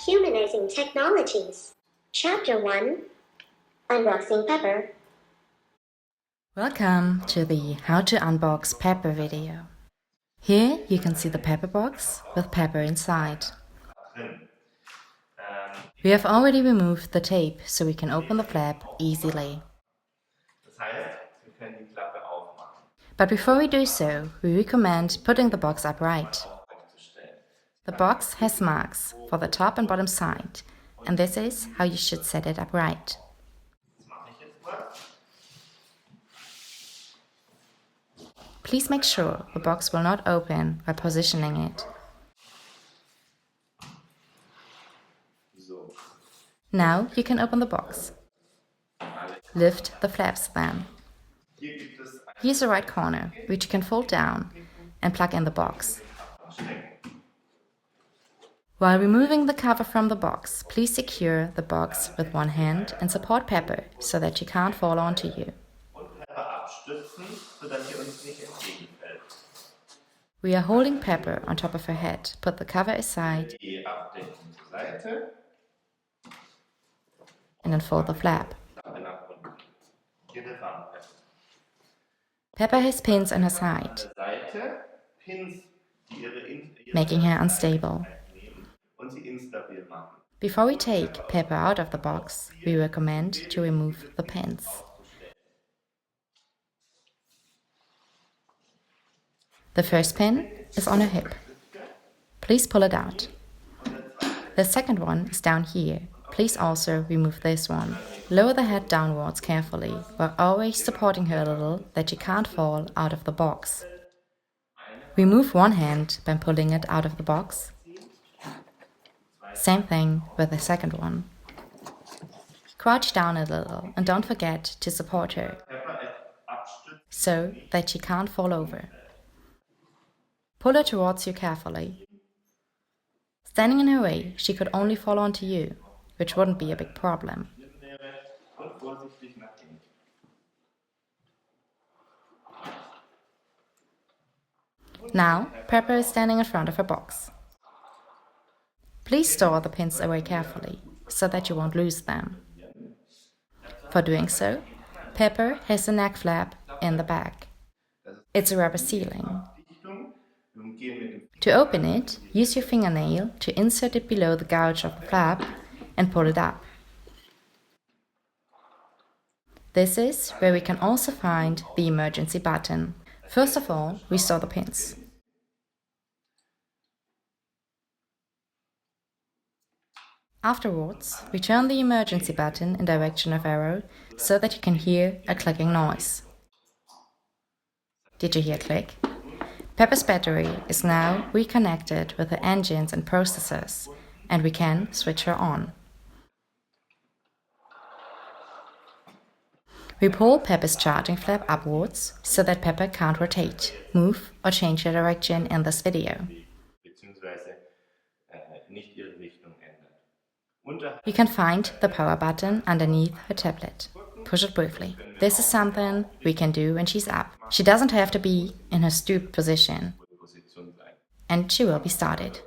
Humanizing Technologies. Chapter 1. Unboxing Pepper. Welcome to the How to Unbox Pepper video. Here you can see the pepper box with pepper inside. We have already removed the tape so we can open the flap easily. But before we do so, we recommend putting the box upright. The box has marks for the top and bottom side, and this is how you should set it upright. Please make sure the box will not open by positioning it. Now you can open the box. Lift the flaps then. Here's the right corner, which you can fold down and plug in the box. While removing the cover from the box, please secure the box with one hand and support Pepper so that she can't fall onto you. We are holding Pepper on top of her head. Put the cover aside and unfold the flap. Pepper has pins on her side, making her unstable. Before we take Pepper out of the box, we recommend to remove the pins. The first pin is on her hip. Please pull it out. The second one is down here. Please also remove this one. Lower the head downwards carefully, while always supporting her a little that she can't fall out of the box. Remove one hand by pulling it out of the box. Same thing with the second one. Crouch down a little and don't forget to support her, so that she can't fall over. Pull her towards you carefully. Standing in her way, she could only fall onto you, which wouldn't be a big problem. Now, Pepper is standing in front of her box. Please store the pins away carefully, so that you won't lose them. For doing so, Pepper has a neck flap in the back. It's a rubber sealing. To open it, use your fingernail to insert it below the gouge of the flap and pull it up. This is where we can also find the emergency button. First of all, we store the pins. Afterwards, we turn the emergency button in direction of arrow so that you can hear a clicking noise. Did you hear a click? Pepper's battery is now reconnected with the engines and processors, and we can switch her on. We pull Pepper's charging flap upwards so that Pepper can't rotate, move, or change her direction in this video. You can find the power button underneath her tablet. Push it briefly. This is something we can do when she's up. She doesn't have to be in her stooped position, and she will be started.